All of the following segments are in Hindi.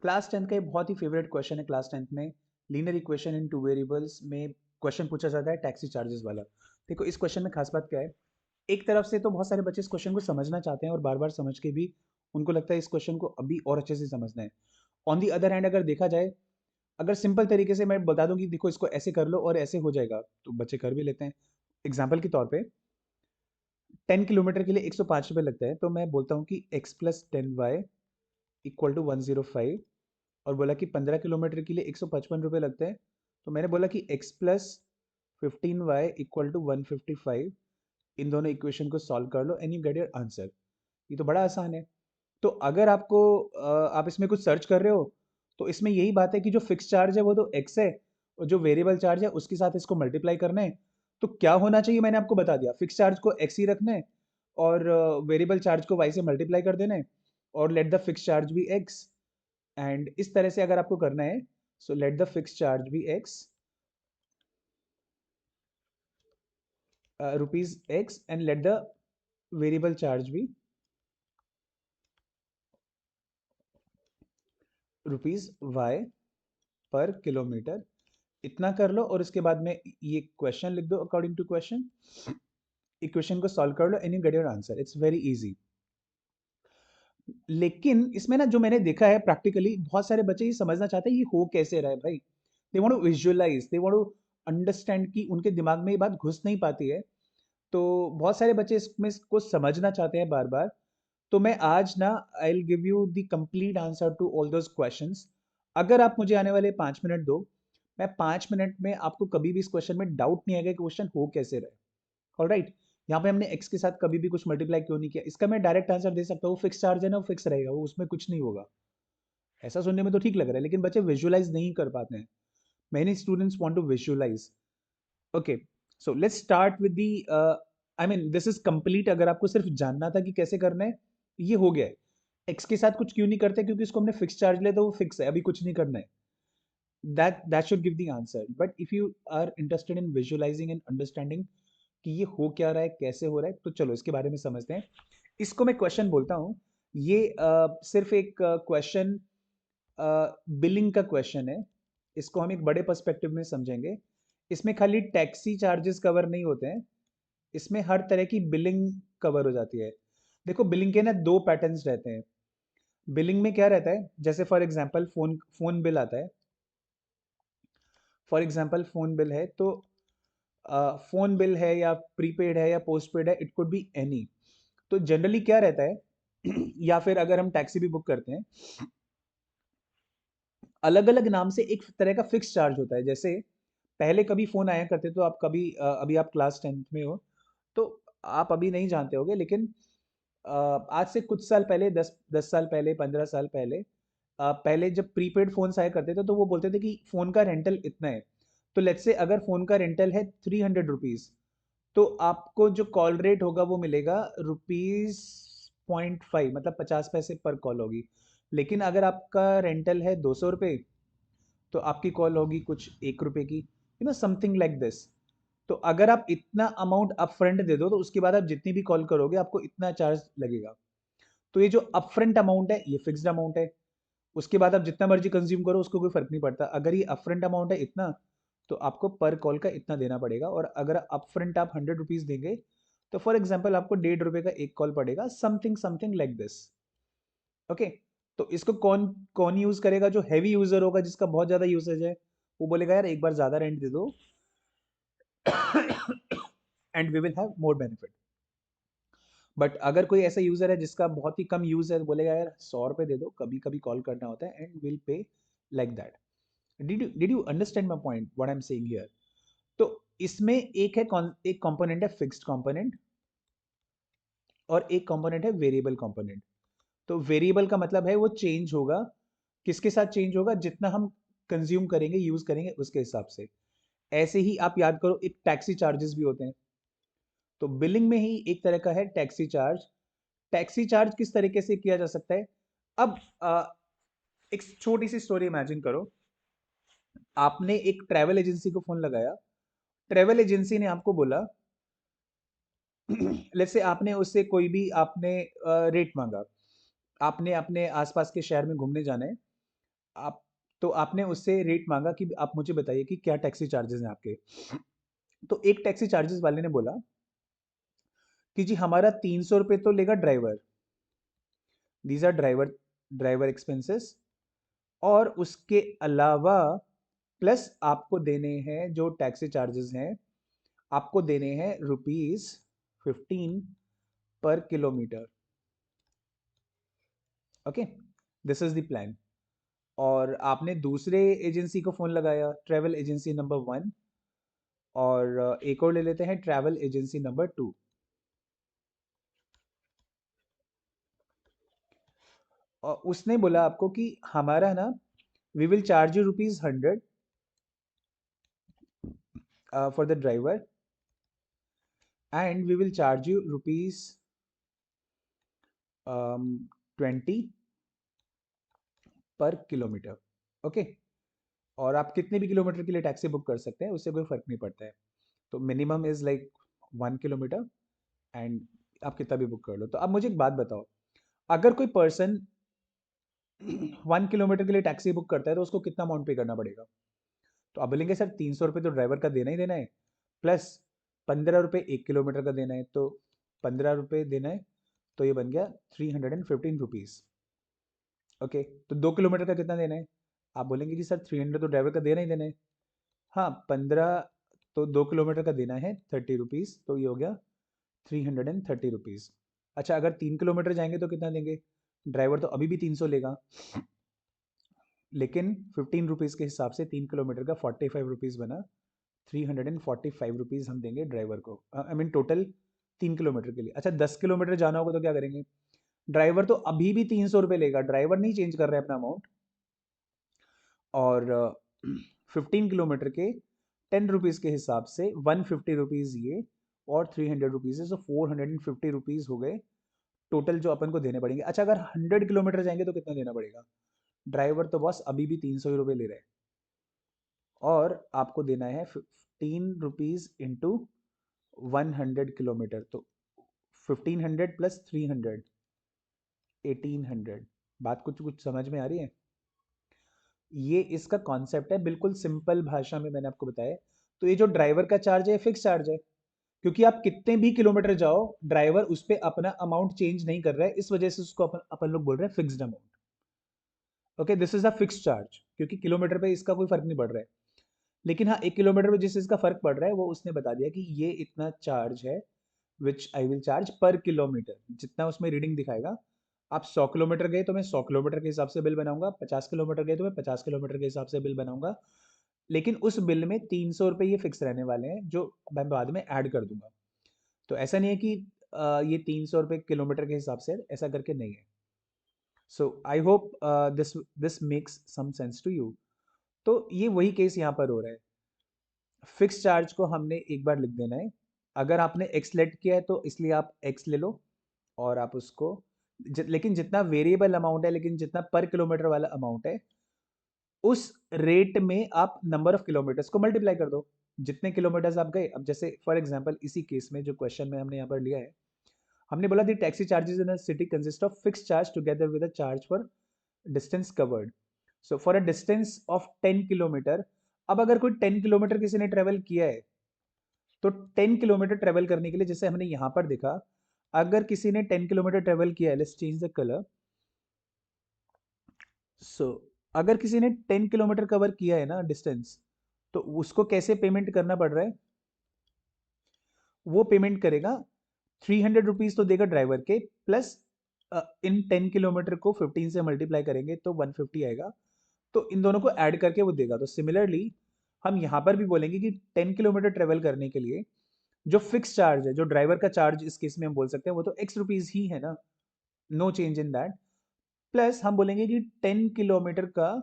क्लास 10 का एक बहुत ही फेवरेट क्वेश्चन है क्लास 10th में। Linear equation in two variables में क्वेश्चन पूछा जाता है टैक्सी चार्जेस वाला। देखो इस क्वेश्चन में खास बात क्या है। एक तरफ से तो बहुत सारे बच्चे इस क्वेश्चन को समझना चाहते हैं और बार बार समझ के भी उनको लगता है इस क्वेश्चन को अभी और अच्छे से समझना है। ऑन दी अदर हैंड अगर देखा जाए, अगर सिंपल तरीके से मैं बता दूं कि देखो इसको ऐसे कर लो और ऐसे हो जाएगा, तो बच्चे कर भी लेते हैं। एग्जाम्पल के तौर पे 10 किलोमीटर के लिए 105 रुपये लगता है, तो मैं बोलता हूँ कि x plus 10y equal to 105। और बोला कि 15 किलोमीटर के लिए 155 रुपये लगते हैं, तो मैंने बोला कि x plus 15y equal to 155। इन दोनों इक्वेशन को सॉल्व कर लो and you get your answer. ये तो बड़ा आसान है। तो अगर आपको आप इसमें कुछ सर्च कर रहे हो, तो इसमें यही बात है कि जो फिक्स चार्ज है वो तो x है, और जो वेरिएबल चार्ज है उसके साथ इसको मल्टीप्लाई करना है। तो क्या होना चाहिए मैंने आपको बता दिया, फिक्स चार्ज को x ही रखना है और वेरिएबल चार्ज को y से मल्टीप्लाई कर देना है, और let the fix charge be x। And इस तरह से अगर आपको करना है, so let the fix charge be x, rupees x, and let the variable charge be rupees y per kilometre. इतना कर लो और उसके बाद में ये क्वेश्चन लिख दो अकॉर्डिंग टू क्वेश्चन। इक्वेशन को सॉल्व कर लो and you get your answer. It's very easy. लेकिन इसमें ना जो मैंने देखा है प्रैक्टिकली, बहुत सारे बच्चे ये समझना चाहते हैं ये हो कैसे रहा है भाई। They want to visualise, they want to understand, कि उनके दिमाग में ये बात घुस नहीं पाती है। तो बहुत सारे बच्चे इसमें को समझना चाहते हैं बार बार। तो मैं आज ना I will give you the complete answer to all those questions. अगर आप मुझे आने वाले 5 मिनट दो, मैं 5 मिनट में आपको कभी भी इस क्वेश्चन में डाउट नहीं आएगा कि क्वेश्चन हो कैसे रहे। ऑलराइट। यहाँ पे हमने एक्स के साथ कभी भी कुछ मल्टीप्लाई क्यों नहीं किया, इसका मैं डायरेक्ट आंसर दे सकता हूँ। फिक्स चार्ज है ना, वो फिक्स रहेगा, वो उसमें कुछ नहीं होगा। ऐसा सुनने में तो ठीक लग रहा है, लेकिन बच्चे विजुअलाइज नहीं कर पाते हैं। Many students want to visualise. Okay, so let's start with the, I mean this is complete. अगर आपको सिर्फ जानना था कि कैसे करना है, ये हो गया है। एक्स के साथ कुछ क्यों नहीं करते, क्योंकि इसको हमने फिक्स चार्ज लिया तो वो फिक्स है, अभी कुछ नहीं करना है। That should give the answer. But if you are interested in visualising and understanding कि ये हो क्या रहा है, कैसे हो रहा है, तो चलो इसके बारे में समझते हैं। इसको मैं क्वेश्चन बोलता हूँ। ये सिर्फ एक क्वेश्चन, बिलिंग का क्वेश्चन है। इसको हम एक बड़े पर्सपेक्टिव में समझेंगे। इसमें खाली टैक्सी चार्जेस कवर नहीं होते हैं, इसमें हर तरह की बिलिंग कवर हो जाती है। देखो बिलिंग के ना दो पैटर्न्स रहते हैं। बिलिंग में क्या रहता है, जैसे for example phone phone bill आता है। फॉर एग्जांपल फोन बिल है, तो फोन बिल है या प्रीपेड है या पोस्टपेड है, इट कुड बी एनी। तो जनरली क्या रहता है या फिर अगर हम टैक्सी भी बुक करते हैं, अलग अलग नाम से एक तरह का फिक्स चार्ज होता है। जैसे पहले कभी फोन आया करते, तो आप कभी अभी आप क्लास 10th में हो, तो आप अभी नहीं जानते होगे, लेकिन आज से कुछ साल पहले, 10 साल पहले, 15 साल पहले, पहले जब प्रीपेड फोन्स आया करते थे, तो वो बोलते थे कि फोन का रेंटल इतना है। तो लेट्स से अगर फोन का रेंटल है 300 रुपीज, तो आपको जो कॉल रेट होगा वो मिलेगा रुपीज 0.5, मतलब 50 पैसे पर कॉल होगी। लेकिन अगर आपका रेंटल है 200 रुपये, तो आपकी कॉल होगी कुछ 1 रुपए की, समथिंग लाइक दिस। तो अगर आप इतना अमाउंट अपफ्रंट दे दो, तो उसके बाद आप जितनी भी कॉल करोगे आपको इतना चार्ज लगेगा। तो ये जो अपफ्रंट अमाउंट है ये फिक्स्ड अमाउंट है। उसके बाद आप जितना मर्जी कंज्यूम करो, उसको कोई फर्क नहीं पड़ता। अगर ये अपफ्रंट अमाउंट है इतना, तो आपको पर कॉल का इतना देना पड़ेगा। और अगर अपफ्रंट आप 100 रुपीज देंगे, तो फॉर एग्जाम्पल आपको 1.5 रुपए का एक कॉल पड़ेगा, something something like this. Okay. तो इसको कौन कौन यूज करेगा, जो हैवी यूजर होगा, जिसका बहुत ज्यादा यूसेज है, वो बोलेगा यार एक बार ज्यादा रेंट दे दो and we will have more benefit. बट अगर कोई ऐसा यूजर है जिसका बहुत ही कम यूज है, तो बोलेगा यार 100 रुपए दे दो, कभी कभी कॉल करना होता है, and will pay like that. Did you understand my point what I am saying here? तो इसमें एक कंपोनेंट है फिक्स्ड कंपोनेंट, और एक कंपोनेंट है वेरिएबल कंपोनेंट। तो वेरिएबल का मतलब है वो चेंज होगा। किसके साथ चेंज होगा? जितना हम कंज्यूम करेंगे, यूज करेंगे, उसके हिसाब से। ऐसे ही आप याद करो, एक टैक्सी चार्जेस भी होते हैं। तो बिलिंग में ही एक तरह का है टैक्सी चार्ज। टैक्सी चार्ज किस तरीके से किया जा सकता है? अब एक छोटी सी स्टोरी इमेजिन करो। आपने एक ट्रैवल एजेंसी को फोन लगाया। ट्रैवल एजेंसी ने आपको बोला लेट्स से आपने उससे कोई भी आपने रेट मांगा। आपने अपने आसपास के शहर में घूमने जाना है। आप तो आपने उससे रेट मांगा कि आप मुझे बताइए कि क्या टैक्सी चार्जेस हैं आपके। तो एक टैक्सी चार्जेस वाले ने बोला कि जी हमारा 300 रुपये तो लेगा driver, these are driver driver expenses, और उसके अलावा प्लस आपको देने हैं जो टैक्सी चार्जेस हैं, आपको देने हैं ₹15 पर kilometre. Okay, this is the plan. और आपने दूसरे एजेंसी को फोन लगाया, ट्रैवल एजेंसी नंबर 1, और एक और ले लेते हैं ट्रैवल एजेंसी नंबर 2। और उसने बोला आपको कि हमारा ना, we will charge you ₹100 for the driver, and we will charge you ₹20 per kilometre. Okay, और आप कितने भी किलोमीटर के लिए टैक्सी बुक कर सकते हैं, उससे कोई फर्क नहीं पड़ता है। तो minimum is like 1 kilometre, and आप कितना भी बुक कर लो। तो अब मुझे एक बात बताओ, अगर कोई पर्सन 1 किलोमीटर के लिए टैक्सी बुक करता है तो उसको कितना अमाउंट पे करना पड़ेगा? तो आप बोलेंगे सर 300 रुपये तो ड्राइवर का देना ही देना है, प्लस 15 रुपये 1 किलोमीटर का देना है, तो 15 रुपये देना है, तो ये बन गया 315 रुपीज़। ओके, तो 2 किलोमीटर का कितना देना है? आप बोलेंगे कि सर 300 तो ड्राइवर का देना ही देना है। हाँ, 15, तो 2 किलोमीटर का देना है 30 रुपीज़, तो ये हो गया 330 रुपीज़। अच्छा, अगर 3 किलोमीटर जाएंगे तो कितना देंगे? ड्राइवर तो अभी भी 300 लेगा, लेकिन 15 रुपीज़ के हिसाब से 3 किलोमीटर का 45 रुपीज़ बना, 345 रुपीज़ हम देंगे ड्राइवर को। आई मीन टोटल 3 किलोमीटर के लिए। अच्छा, 10 किलोमीटर जाना होगा तो क्या करेंगे? ड्राइवर तो अभी भी 300 रुपये लेगा, ड्राइवर नहीं चेंज कर रहा है अपना अमाउंट। और 15 किलोमीटर के 10 रुपीज़ के हिसाब से 150 रुपीज़ ये, और 300 रुपीज़ है, सो 450 रुपीज़ हो गए टोटल जो अपन को देने पड़ेंगे। अच्छा, अगर 100 किलोमीटर जाएंगे तो कितना देना पड़ेगा? ड्राइवर तो बस अभी भी 300 ही रुपये ले रहा है, और आपको देना है 15 रुपीज़ इंटू 100 किलोमीटर, तो 1500 प्लस 300, 1800। बात कुछ कुछ समझ में आ रही है? ये इसका कॉन्सेप्ट है, बिल्कुल सिंपल भाषा में मैंने आपको बताया। तो ये जो ड्राइवर का चार्ज है फिक्स चार्ज है, क्योंकि आप कितने भी किलोमीटर जाओ ड्राइवर उस पर अपना अमाउंट चेंज नहीं कर रहा है, इस वजह से उसको अपन अपन लोग बोल रहे हैं fixed amount. Okay, this is a fix charge, क्योंकि किलोमीटर पे इसका कोई फर्क नहीं पड़ रहा है। लेकिन हाँ, 1 किलोमीटर पे जिस चीज़ का फर्क पड़ रहा है वो उसने बता दिया कि ये इतना चार्ज है, विच आई विल चार्ज पर किलोमीटर, जितना उसमें रीडिंग दिखाएगा। आप 100 किलोमीटर गए तो मैं 100 किलोमीटर के हिसाब से बिल बनाऊंगा, 50 किलोमीटर गए तो मैं 50 किलोमीटर के हिसाब से बिल बनाऊंगा। लेकिन उस बिल में 300 रुपये ये फिक्स रहने वाले हैं, जो मैं बाद में ऐड कर दूंगा। तो ऐसा नहीं है कि ये 300 रुपये किलोमीटर के हिसाब से, ऐसा करके नहीं है। So I hope this this makes some sense to you. तो ये वही केस यहाँ पर हो रहा है। फिक्स चार्ज को हमने एक बार लिख देना है। अगर आपने एक्स लेट किया है तो इसलिए आप एक्स ले लो, और आप उसको लेकिन जितना वेरिएबल अमाउंट है, लेकिन जितना पर किलोमीटर वाला अमाउंट है, उस रेट में आप नंबर ऑफ किलोमीटर्स को मल्टीप्लाई कर दो। जितने किलोमीटर्स आप गए, अब जैसे फॉर एग्जांपल इसी केस में जो क्वेश्चन में हमने यहाँ पर लिया है, हमने बोला the taxi charges in a city consist of fix charge together with a charge for distance covered. So for a distance of 10 kilometre, अब अगर कोई 10 किलोमीटर किसी ने ट्रेवल किया है, तो 10 किलोमीटर ट्रेवल करने के लिए, जैसे हमने यहाँ पर देखा, अगर किसी ने 10 किलोमीटर ट्रेवल किया है, लेट्स चेंज द कलर। सो अगर किसी ने 10 किलोमीटर कवर किया है ना डिस्टेंस, तो उसको कैसे पेमेंट करना पड़ रहा है? वो पेमेंट करेगा 300 रुपीज तो देगा ड्राइवर के, प्लस इन 10 किलोमीटर को 15 से मल्टीप्लाई करेंगे तो 150 आएगा, तो इन दोनों को ऐड करके वो देगा। तो सिमिलरली हम यहाँ पर भी बोलेंगे कि 10 किलोमीटर ट्रेवल करने के लिए जो फिक्स चार्ज है, जो ड्राइवर का चार्ज इस केस में हम बोल सकते हैं, वो तो X रुपीज ही है ना, no change in that. Plus हम बोलेंगे कि 10 किलोमीटर का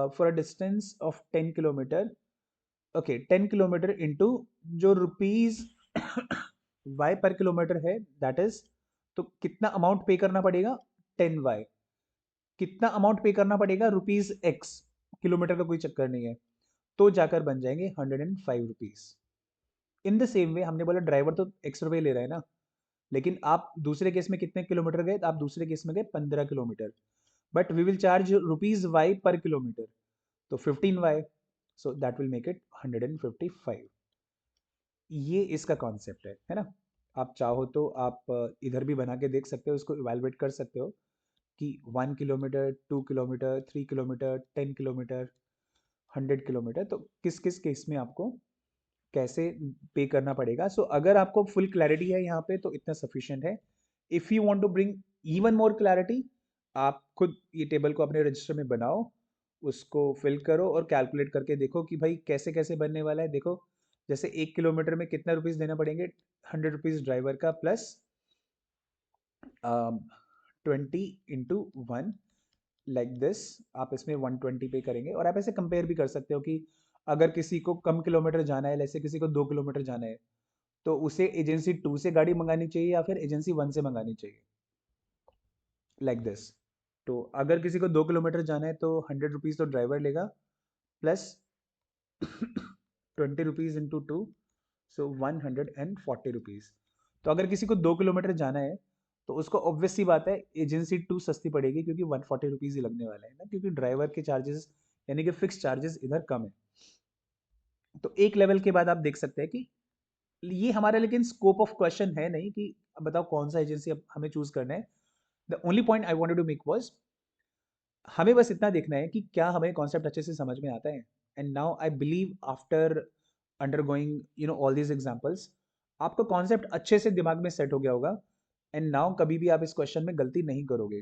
for a distance of 10 kilometre, okay, 10 kilometre into जो रुपीज वाई पर किलोमीटर है, दैट इज, तो कितना अमाउंट पे करना पड़ेगा? 10 वाई। कितना अमाउंट पे करना पड़ेगा? ₹X, किलोमीटर का कोई चक्कर नहीं है, तो जाकर बन जाएंगे 105 rupees. In the same way हमने बोला ड्राइवर तो X रुपये ले रहा है ना, लेकिन आप दूसरे केस में कितने किलोमीटर गए? आप दूसरे केस में गए 15 kilometre, but we will charge rupees y per kilometer. तो 15y, so that will make it 155. ये इसका कॉन्सेप्ट है ना। आप चाहो तो आप इधर भी बना के देख सकते हो, इसको इवेलुएट कर सकते हो कि 1 kilometre, 2 kilometre, 3 kilometre, 10 kilometre, 100 kilometre, तो किस किस केस में आपको कैसे पे करना पड़ेगा। सो अगर आपको फुल क्लैरिटी है यहाँ पे तो इतना सफिशिएंट है। If you want to bring even more clarity, आप खुद ये टेबल को अपने रजिस्टर में बनाओ, उसको फिल करो और कैलकुलेट करके देखो कि भाई कैसे कैसे बनने वाला है। देखो जैसे 1 किलोमीटर में कितना रुपीज़ देना पड़ेंगे, 100 रुपीज़ ड्राइवर का प्लस 20 × 1 लाइक दिस। आप इसमें 120 पे करेंगे और आप ऐसे कंपेयर भी कर सकते हो कि अगर किसी को कम किलोमीटर जाना है, जैसे किसी को 2 किलोमीटर जाना है, तो उसे एजेंसी 2 से गाड़ी मंगानी चाहिए या फिर एजेंसी 1 से मंगानी चाहिए, लाइक दिस। तो अगर किसी को 2 किलोमीटर जाना है तो 100 रुपीज़ तो ड्राइवर लेगा प्लस 20 रुपीज़ × 2, सो 140 रुपीज़। तो अगर किसी को 2 किलोमीटर जाना है तो उसको ऑब्वियस सी बात है एजेंसी 2 सस्ती पड़ेगी, क्योंकि 140 रुपीज़ ही लगने वाले हैं ना, क्योंकि ड्राइवर के चार्जेस यानी कि फिक्स चार्जेस इधर कम है। तो एक लेवल के बाद आप देख सकते हैं कि ये हमारा लेकिन स्कोप ऑफ क्वेश्चन है नहीं कि अब बताओ कौन सा एजेंसी अब हमें चूज करना है। The only point I wanted to make was हमें बस इतना देखना है कि क्या हमें कॉन्सेप्ट अच्छे से समझ में आता है। And now I believe after undergoing all these examples, आपका कॉन्सेप्ट अच्छे से दिमाग में सेट हो गया होगा। एंड नाउ कभी भी आप इस क्वेश्चन में गलती नहीं करोगे।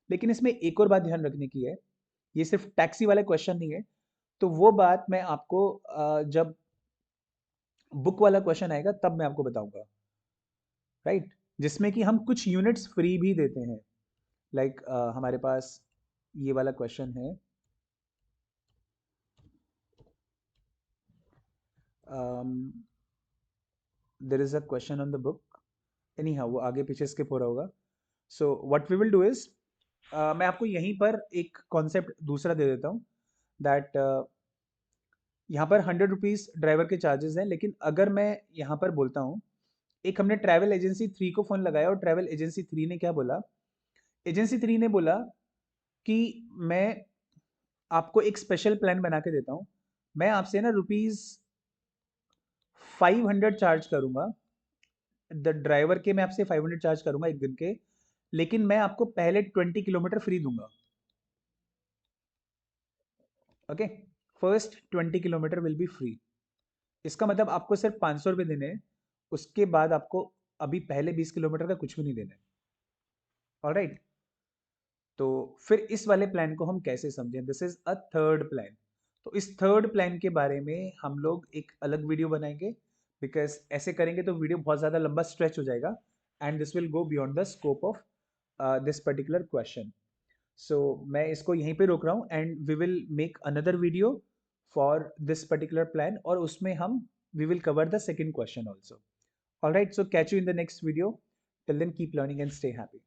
लेकिन इसमें एक और बात ध्यान रखने की है, ये सिर्फ टैक्सी वाला क्वेश्चन नहीं है। तो वो बात मैं आपको जब बुक वाला क्वेश्चन आएगा तब मैं आपको बताऊंगा, राइट। जिसमें कि हम कुछ यूनिट्स फ्री भी देते हैं। लाइक हमारे पास ये वाला क्वेश्चन है, there is a question on the book, anyhow वो आगे पीछे स्किप हो रहा होगा। So what we will do is, मैं आपको यहीं पर एक कॉन्सेप्ट दूसरा दे देता हूँ दैट यहाँ पर 100 रुपीज़ ड्राइवर के चार्जेस हैं। लेकिन अगर मैं यहाँ पर बोलता हूँ, एक हमने ट्रैवल एजेंसी 3 को फ़ोन लगाया और ट्रैवल एजेंसी 3 ने क्या बोला, एजेंसी 3 ने बोला कि मैं आपको एक स्पेशल प्लान बना के देता हूँ। मैं आपसे ना रुपीज़ 500 चार्ज करूँगा, द ड्राइवर के मैं आपसे 500 चार्ज करूँगा एक दिन के, लेकिन मैं आपको पहले 20 किलोमीटर फ्री दूंगा। Okay, first 20 kilometre will be free. इसका मतलब आपको सिर्फ 500 रुपये देने हैं, उसके बाद आपको अभी पहले 20 किलोमीटर का कुछ भी नहीं देना है। ऑलराइट, तो फिर इस वाले प्लान को हम कैसे समझें, this is a third plan. तो इस थर्ड प्लान के बारे में हम लोग एक अलग वीडियो बनाएंगे, बिकॉज ऐसे करेंगे तो वीडियो बहुत ज़्यादा लंबा स्ट्रेच हो जाएगा and this will go beyond the scope of this particular question. So मैं इसको यहीं पे रोक रहा हूँ and we will make another video for this particular plan, और उसमें हम we will cover the second question also. Alright, so catch you in the next video. Till then keep learning and stay happy.